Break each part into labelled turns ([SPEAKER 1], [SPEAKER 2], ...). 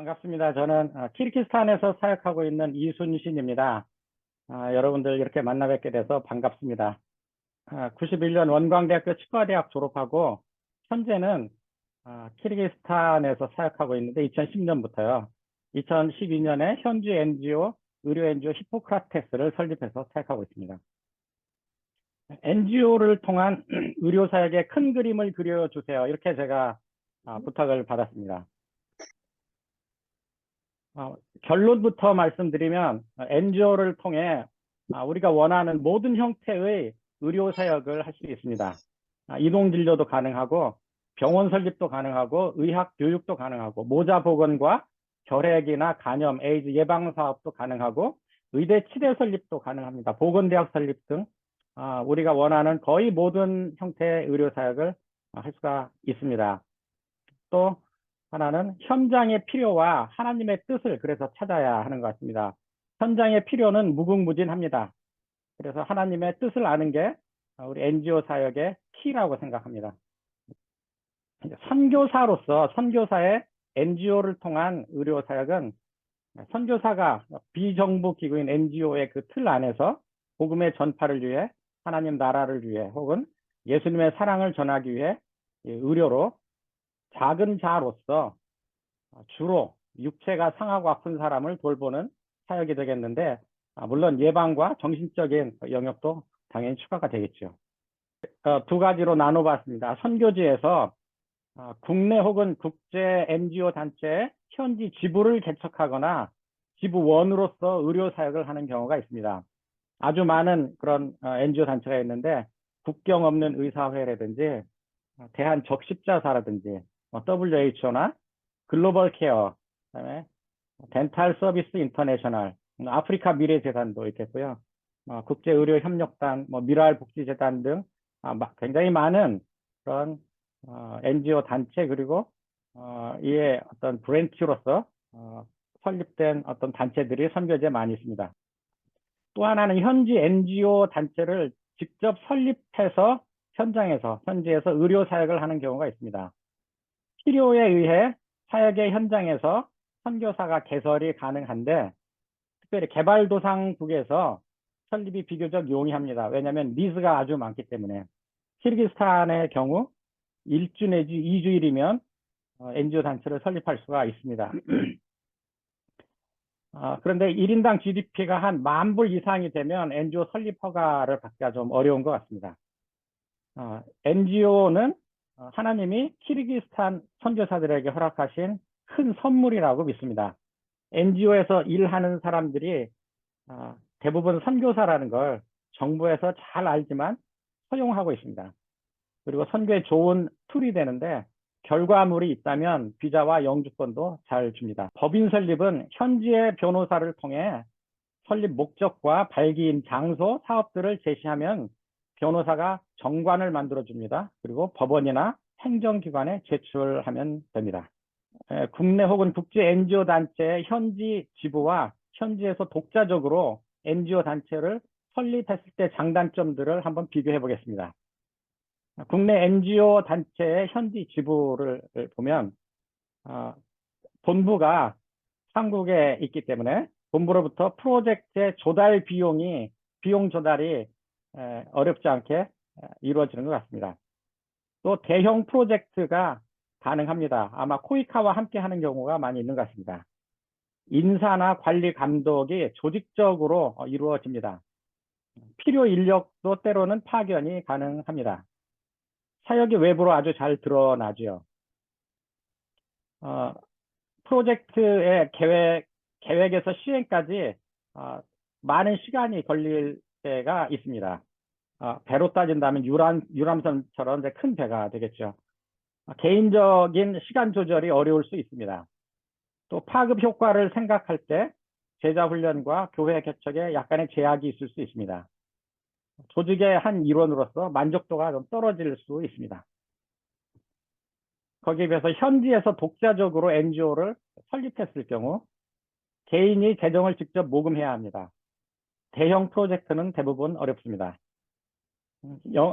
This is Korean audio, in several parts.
[SPEAKER 1] 반갑습니다. 저는 키르기스탄에서 사역하고 있는 이순신입니다. 여러분들 이렇게 만나 뵙게 돼서 반갑습니다. 91년 원광대학교 치과대학 졸업하고 현재는 키르기스탄에서 사역하고 있는데 2010년부터요. 2012년에 현지 NGO, 의료 NGO 히포크라테스를 설립해서 사역하고 있습니다. NGO를 통한 의료 사역의 큰 그림을 그려주세요. 이렇게 제가 부탁을 받았습니다. 결론부터 말씀드리면 NGO를 통해 우리가 원하는 모든 형태의 의료 사역을 할 수 있습니다. 이동 진료도 가능하고 병원 설립도 가능하고 의학 교육도 가능하고 모자 보건과 결핵이나 간염, 에이즈 예방 사업도 가능하고 의대 치대 설립도 가능합니다. 보건대학 설립 등 우리가 원하는 거의 모든 형태의 의료 사역을 할 수가 있습니다. 또 하나는 현장의 필요와 하나님의 뜻을 그래서 찾아야 하는 것 같습니다. 현장의 필요는 무궁무진합니다. 그래서 하나님의 뜻을 아는 게 우리 NGO 사역의 키라고 생각합니다. 선교사로서 선교사의 NGO를 통한 의료 사역은 선교사가 비정부 기구인 NGO의 그 틀 안에서 복음의 전파를 위해 하나님 나라를 위해 혹은 예수님의 사랑을 전하기 위해 의료로 작은 자로서 주로 육체가 상하고 아픈 사람을 돌보는 사역이 되겠는데 물론 예방과 정신적인 영역도 당연히 추가가 되겠죠. 두 가지로 나눠봤습니다. 선교지에서 국내 혹은 국제 NGO 단체의 현지 지부를 개척하거나 지부원으로서 의료 사역을 하는 경우가 있습니다. 아주 많은 그런 NGO 단체가 있는데 국경 없는 의사회라든지 대한적십자사라든지 WHO나 글로벌 케어, 그다음에 덴탈 서비스 인터내셔널, 아프리카 미래재단도 있겠고요. 국제의료협력단, 미랄복지재단 등 굉장히 많은 그런 NGO 단체 그리고 이에 어떤 브랜치로서 설립된 어떤 단체들이 선교지에 많이 있습니다. 또 하나는 현지 NGO 단체를 직접 설립해서 현지에서 의료 사역을 하는 경우가 있습니다. 필요에 의해 사역의 현장에서 선교사가 개설이 가능한데 특별히 개발도상국에서 설립이 비교적 용이합니다. 왜냐하면 니즈가 아주 많기 때문에. 키르기스탄의 경우 1주 내지 2주일이면 NGO 단체를 설립할 수가 있습니다. 그런데 1인당 GDP가 한 10,000불 이상이 되면 NGO 설립 허가를 받기가 좀 어려운 것 같습니다. NGO는 하나님이 키르기스탄 선교사들에게 허락하신 큰 선물이라고 믿습니다. NGO에서 일하는 사람들이 대부분 선교사라는 걸 정부에서 잘 알지만 허용하고 있습니다. 그리고 선교에 좋은 툴이 되는데 결과물이 있다면 비자와 영주권도 잘 줍니다. 법인 설립은 현지의 변호사를 통해 설립 목적과 발기인 장소, 사업들을 제시하면 변호사가 정관을 만들어줍니다. 그리고 법원이나 행정기관에 제출하면 됩니다. 국내 혹은 국제 NGO 단체의 현지 지부와 현지에서 독자적으로 NGO 단체를 설립했을 때 장단점들을 한번 비교해 보겠습니다. 국내 NGO 단체의 현지 지부를 보면 본부가 한국에 있기 때문에 본부로부터 프로젝트의 비용 조달이 어렵지 않게 이루어지는 것 같습니다. 또 대형 프로젝트가 가능합니다. 아마 코이카와 함께 하는 경우가 많이 있는 것 같습니다. 인사나 관리 감독이 조직적으로 이루어집니다. 필요 인력도 때로는 파견이 가능합니다. 사역이 외부로 아주 잘 드러나죠. 프로젝트의 계획에서 시행까지 많은 시간이 걸릴 때가 있습니다. 배로 따진다면 유람선처럼 큰 배가 되겠죠. 개인적인 시간 조절이 어려울 수 있습니다. 또 파급 효과를 생각할 때 제자 훈련과 교회 개척에 약간의 제약이 있을 수 있습니다. 조직의 한 일원으로서 만족도가 좀 떨어질 수 있습니다. 거기에 비해서 현지에서 독자적으로 NGO를 설립했을 경우 개인이 재정을 직접 모금해야 합니다. 대형 프로젝트는 대부분 어렵습니다.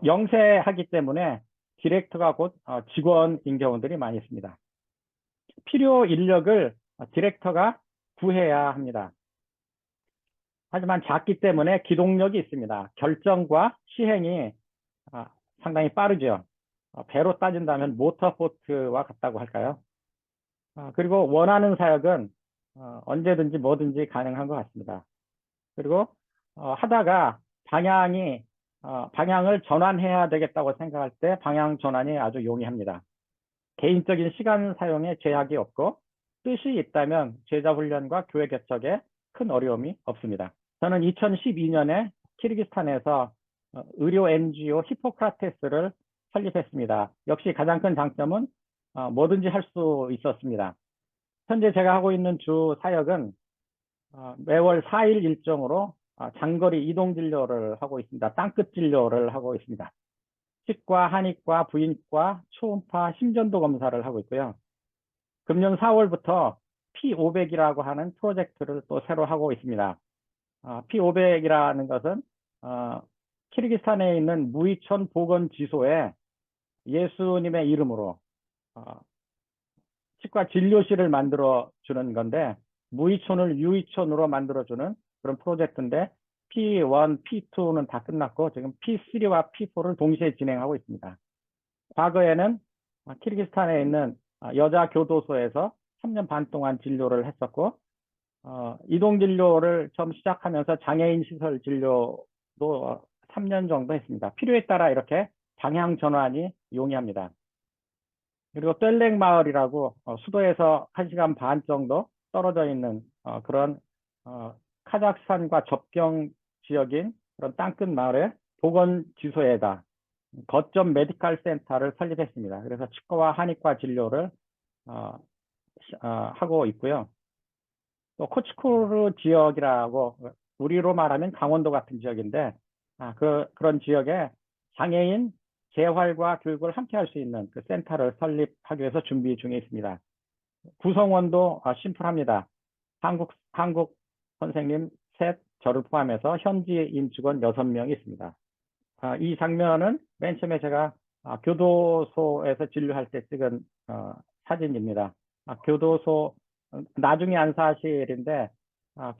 [SPEAKER 1] 영세하기 때문에 디렉터가 곧 직원인 경우들이 많이 있습니다. 필요 인력을 디렉터가 구해야 합니다. 하지만 작기 때문에 기동력이 있습니다. 결정과 시행이 상당히 빠르죠. 배로 따진다면 모터보트와 같다고 할까요? 그리고 원하는 사역은 언제든지 뭐든지 가능한 것 같습니다. 그리고 하다가 방향을 전환해야 되겠다고 생각할 때 방향 전환이 아주 용이합니다. 개인적인 시간 사용에 제약이 없고 뜻이 있다면 제자 훈련과 교회 개척에 큰 어려움이 없습니다. 저는 2012년에 키르기스탄에서 의료 NGO 히포크라테스를 설립했습니다. 역시 가장 큰 장점은 뭐든지 할 수 있었습니다. 현재 제가 하고 있는 주 사역은 매월 4일 일정으로 장거리 이동 진료를 하고 있습니다. 땅끝 진료를 하고 있습니다. 치과, 한의과, 부인과, 초음파, 심전도 검사를 하고 있고요. 금년 4월부터 P500이라고 하는 프로젝트를 또 새로 하고 있습니다. P500이라는 것은 키르기스탄에 있는 무이촌 보건지소에 예수님의 이름으로 치과 진료실을 만들어 주는 건데 무이촌을 유이촌으로 만들어 주는 그런 프로젝트인데 P1, P2는 다 끝났고 지금 P3와 P4를 동시에 진행하고 있습니다. 과거에는 키르기스탄에 있는 여자 교도소에서 3년 반 동안 진료를 했었고 이동 진료를 처음 시작하면서 장애인 시설 진료도 3년 정도 했습니다. 필요에 따라 이렇게 방향 전환이 용이합니다. 그리고 땔렉 마을이라고 수도에서 1시간 반 정도 떨어져 있는 그런 카자흐스탄과 접경 지역인 그런 땅끝 마을의 보건지소에다 거점 메디칼 센터를 설립했습니다. 그래서 치과와 한의과 진료를 하고 있고요. 또 코치쿠르 지역이라고 우리로 말하면 강원도 같은 지역인데 그런 지역에 장애인 재활과 교육을 함께 할 수 있는 그 센터를 설립하기 위해서 준비 중에 있습니다. 구성원도 심플합니다. 한국 선생님 셋, 저를 포함해서 현지인 직원 6명이 있습니다. 이 장면은 맨 처음에 제가 교도소에서 진료할 때 찍은 사진입니다. 교도소 나중에 안 사실인데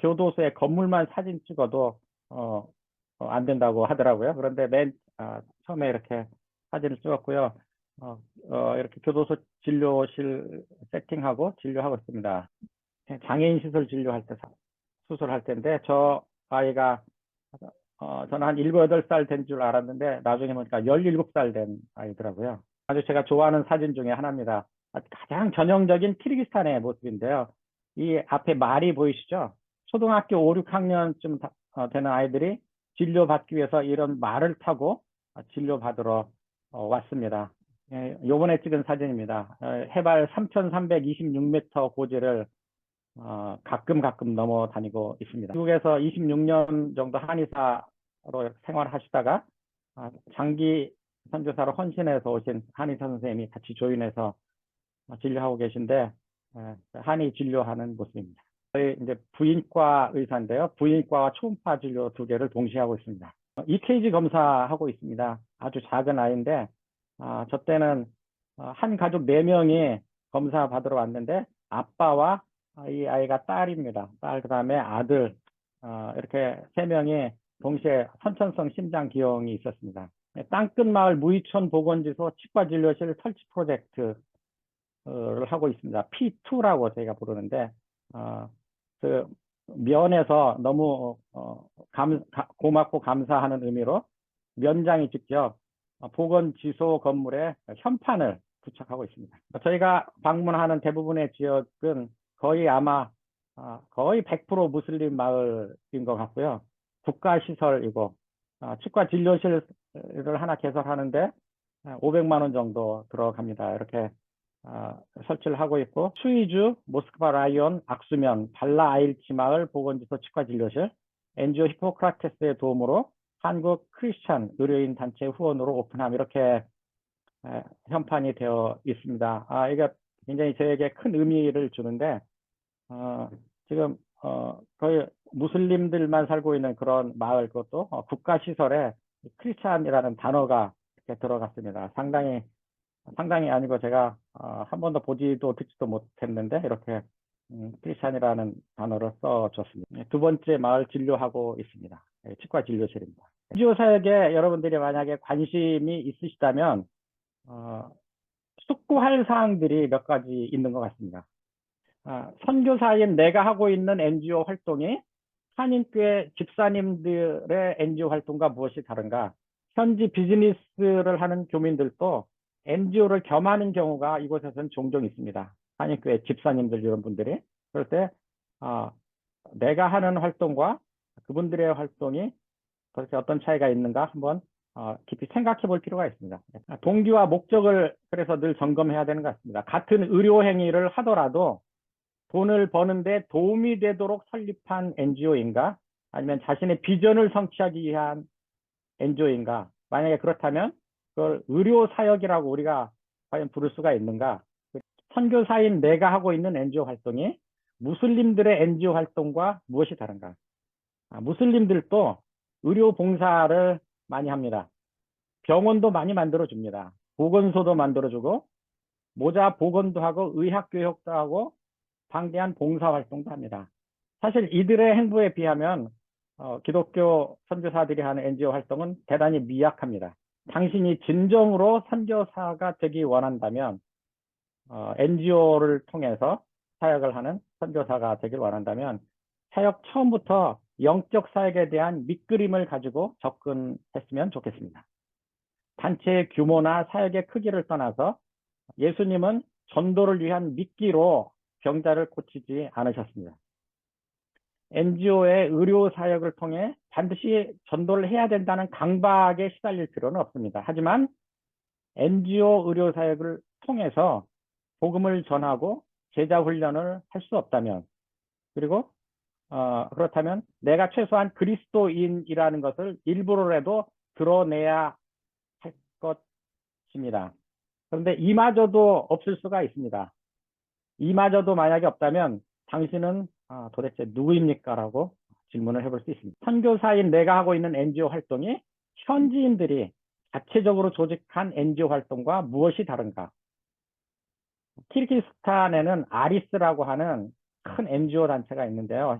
[SPEAKER 1] 교도소의 건물만 사진 찍어도 안 된다고 하더라고요. 그런데 맨 처음에 이렇게 사진을 찍었고요. 이렇게 교도소 진료실 세팅하고 진료하고 있습니다. 장애인 시설 진료할 때 수술할 때인데 저 아이가 저는 한 7, 8살 된 줄 알았는데 나중에 보니까 17살 된 아이더라고요. 아주 제가 좋아하는 사진 중에 하나입니다. 가장 전형적인 키르기스탄의 모습인데요. 이 앞에 말이 보이시죠? 초등학교 5, 6학년쯤 되는 아이들이 진료받기 위해서 이런 말을 타고 진료받으러 왔습니다. 요번에 찍은 사진입니다. 해발 3,326m 고지를 가끔 넘어 다니고 있습니다. 미국에서 26년 정도 한의사로 생활하시다가 장기 선교사로 헌신해서 오신 한의사 선생님이 같이 조인해서 진료하고 계신데 한의 진료하는 모습입니다. 저희 이제 부인과 의사인데요. 부인과와 초음파 진료 2개를 동시에 하고 있습니다. EKG 검사하고 있습니다. 아주 작은 아이인데 저 때는 한 가족 4명이 검사 받으러 왔는데 아빠와 이 아이가 딸입니다. 딸 그다음에 아들 이렇게 3명이 동시에 선천성 심장 기형이 있었습니다. 땅끝 마을 무이촌 보건지소 치과 진료실 설치 프로젝트를 하고 있습니다. P2라고 저희가 부르는데 그 면에서 너무 고맙고 감사하는 의미로 면장이 직접 보건지소 건물에 현판을 부착하고 있습니다. 저희가 방문하는 대부분의 지역은 거의 아마 거의 100% 무슬림 마을인 것 같고요. 국가시설이고 치과 진료실을 하나 개설하는데 500만 원 정도 들어갑니다. 이렇게 설치를 하고 있고 수이주, 모스크바 라이온, 악수면, 발라 아일치 마을 보건지소 치과 진료실, NGO 히포크라테스의 도움으로 한국 크리스찬 의료인 단체 후원으로 오픈함 이렇게 현판이 되어 있습니다. 이게 굉장히 저에게 큰 의미를 주는데 지금 거의 무슬림들만 살고 있는 그런 마을 그것도 국가시설에 크리스찬이라는 단어가 이렇게 들어갔습니다. 상당히 아니고 제가 한 번도 보지도 듣지도 못했는데 이렇게 크리스찬이라는 단어를 써줬습니다. 두 번째 마을 진료하고 있습니다. 치과 진료실입니다. NGO 사역에 여러분들이 만약에 관심이 있으시다면 숙고할 사항들이 몇 가지 있는 것 같습니다. 선교사인 내가 하고 있는 NGO 활동이 한인교회 집사님들의 NGO 활동과 무엇이 다른가? 현지 비즈니스를 하는 교민들도 NGO를 겸하는 경우가 이곳에서는 종종 있습니다. 한인교회 집사님들 이런 분들이. 그럴 때 내가 하는 활동과 그분들의 활동이 도대체 어떤 차이가 있는가 한번 깊이 생각해 볼 필요가 있습니다. 동기와 목적을 그래서 늘 점검해야 되는 것 같습니다. 같은 의료 행위를 하더라도 돈을 버는데 도움이 되도록 설립한 NGO인가? 아니면 자신의 비전을 성취하기 위한 NGO인가? 만약에 그렇다면 그걸 의료 사역이라고 우리가 과연 부를 수가 있는가? 선교사인 내가 하고 있는 NGO 활동이 무슬림들의 NGO 활동과 무엇이 다른가? 무슬림들도 의료 봉사를 많이 합니다. 병원도 많이 만들어줍니다. 보건소도 만들어주고 모자 보건도 하고 의학교육도 하고 방대한 봉사활동도 합니다. 사실 이들의 행보에 비하면 기독교 선교사들이 하는 NGO 활동은 대단히 미약합니다. 당신이 진정으로 선교사가 되기 원한다면 NGO를 통해서 사역을 하는 선교사가 되길 원한다면 사역 처음부터 영적 사역에 대한 밑그림을 가지고 접근했으면 좋겠습니다. 단체의 규모나 사역의 크기를 떠나서 예수님은 전도를 위한 미끼로 병자를 고치지 않으셨습니다. NGO의 의료 사역을 통해 반드시 전도를 해야 된다는 강박에 시달릴 필요는 없습니다. 하지만 NGO 의료 사역을 통해서 복음을 전하고 제자 훈련을 할 수 없다면, 그리고 그렇다면 내가 최소한 그리스도인이라는 것을 일부러라도 드러내야 할 것입니다. 그런데 이마저도 없을 수가 있습니다. 이마저도 만약에 없다면 당신은 도대체 누구입니까? 라고 질문을 해볼 수 있습니다. 선교사인 내가 하고 있는 NGO 활동이 현지인들이 자체적으로 조직한 NGO 활동과 무엇이 다른가? 키르기스탄에는 아리스라고 하는 큰 NGO 단체가 있는데요.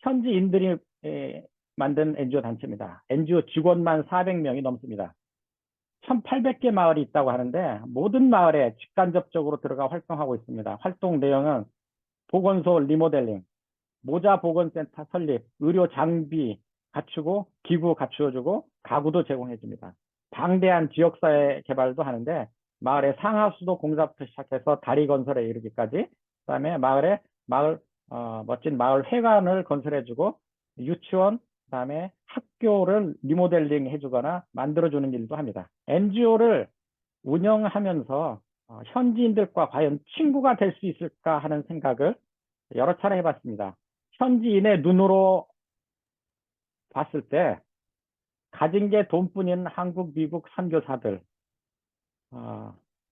[SPEAKER 1] 현지인들이 만든 NGO 단체입니다. NGO 직원만 400명이 넘습니다. 1,800개 마을이 있다고 하는데 모든 마을에 직간접적으로 들어가 활동하고 있습니다. 활동 내용은 보건소 리모델링, 모자 보건센터 설립, 의료 장비 갖추고 기구 갖추어주고 가구도 제공해줍니다. 방대한 지역사회 개발도 하는데 마을의 상하수도 공사부터 시작해서 다리 건설에 이르기까지, 그다음에 멋진 마을 회관을 건설해주고 유치원, 그다음에 학교를 리모델링 해주거나 만들어주는 일도 합니다. NGO를 운영하면서 현지인들과 과연 친구가 될 수 있을까 하는 생각을 여러 차례 해봤습니다. 현지인의 눈으로 봤을 때 가진 게 돈뿐인 한국, 미국 선교사들,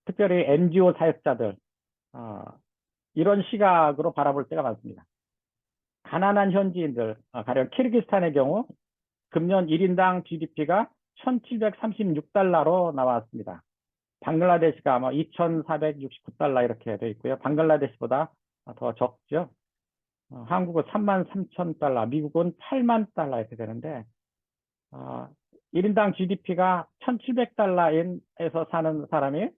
[SPEAKER 1] 특별히 NGO 사역자들, 이런 시각으로 바라볼 때가 많습니다. 가난한 현지인들, 가령 키르기스탄의 경우 금년 1인당 GDP가 1,736달러로 나왔습니다. 방글라데시가 아마 2,469달러 이렇게 되어 있고요. 방글라데시보다 더 적죠. 한국은 33,000달러, 미국은 8만 달러 이렇게 되는데 1인당 GDP가 1,700달러에서 사는 사람이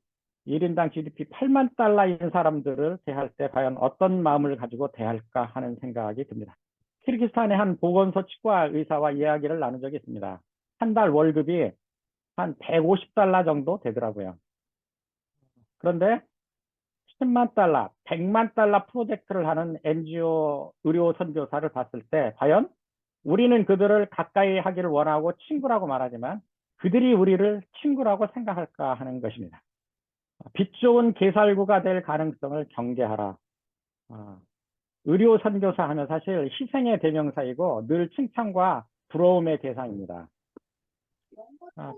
[SPEAKER 1] 1인당 GDP 8만 달러인 사람들을 대할 때 과연 어떤 마음을 가지고 대할까 하는 생각이 듭니다. 키르기스탄의 한 보건소 치과 의사와 이야기를 나눈 적이 있습니다. 한 달 월급이 한 150달러 정도 되더라고요. 그런데 10만 달러, 100만 달러 프로젝트를 하는 NGO 의료 선교사를 봤을 때 과연 우리는 그들을 가까이 하기를 원하고 친구라고 말하지만 그들이 우리를 친구라고 생각할까 하는 것입니다. 빛 좋은 개살구가 될 가능성을 경계하라. 의료 선교사 하면 사실 희생의 대명사이고 늘 칭찬과 부러움의 대상입니다.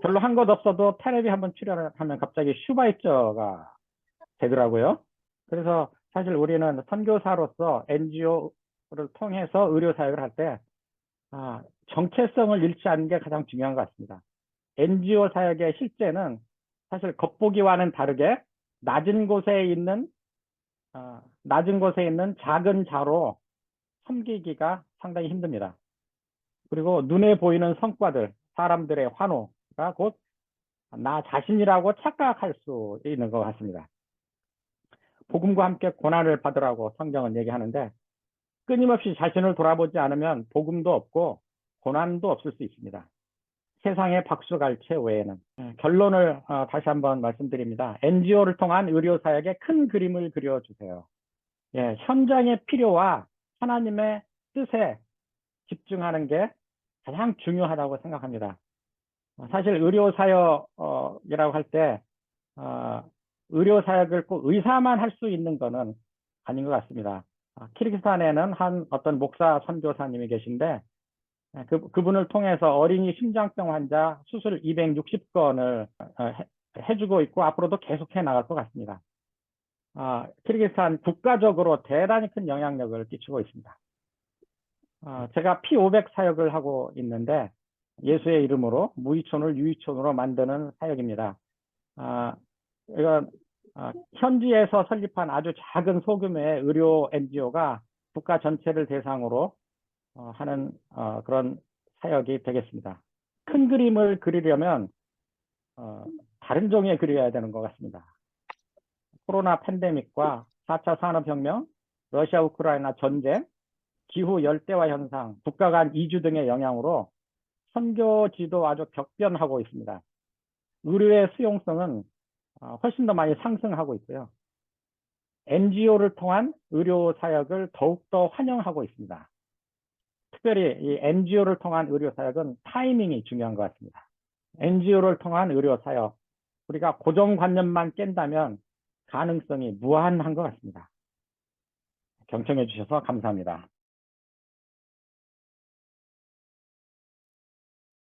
[SPEAKER 1] 별로 한 것 없어도 텔레비 한번 출연을 하면 갑자기 슈바이처가 되더라고요. 그래서 사실 우리는 선교사로서 NGO를 통해서 의료 사역을 할 때 정체성을 잃지 않는 게 가장 중요한 것 같습니다. NGO 사역의 실제는 사실 겉보기와는 다르게 낮은 곳에 있는 낮은 곳에 있는 작은 자로 섬기기가 상당히 힘듭니다. 그리고 눈에 보이는 성과들, 사람들의 환호가 곧 나 자신이라고 착각할 수 있는 것 같습니다. 복음과 함께 고난을 받으라고 성경은 얘기하는데 끊임없이 자신을 돌아보지 않으면 복음도 없고 고난도 없을 수 있습니다. 세상의 박수갈채 외에는. 결론을 다시 한번 말씀드립니다. NGO를 통한 의료사역의 큰 그림을 그려주세요. 현장의 필요와 하나님의 뜻에 집중하는 게 가장 중요하다고 생각합니다. 사실 의료사역이라고 할 때 의료사역을 꼭 의사만 할 수 있는 것은 아닌 것 같습니다. 키르기스탄에는 한 어떤 목사 선교사님이 계신데 그분을 통해서 어린이 심장병 환자 수술 260건을 해주고 있고 앞으로도 계속해 나갈 것 같습니다. 키르기스탄 국가적으로 대단히 큰 영향력을 끼치고 있습니다. 제가 P500 사역을 하고 있는데 예수의 이름으로 무이촌을 유이촌으로 만드는 사역입니다. 이건 현지에서 설립한 아주 작은 소규모의 의료 NGO가 국가 전체를 대상으로 하는 그런 사역이 되겠습니다. 큰 그림을 그리려면 다른 종이에 그려야 되는 것 같습니다. 코로나 팬데믹과 4차 산업혁명, 러시아 우크라이나 전쟁, 기후 열대화 현상, 국가 간 이주 등의 영향으로 선교지도 아주 격변하고 있습니다. 의료의 수용성은 훨씬 더 많이 상승하고 있고요. NGO를 통한 의료 사역을 더욱더 환영하고 있습니다. 특별히 이 NGO를 통한 의료 사역은 타이밍이 중요한 것 같습니다. NGO를 통한 의료 사역, 우리가 고정관념만 깬다면 가능성이 무한한 것 같습니다. 경청해 주셔서 감사합니다.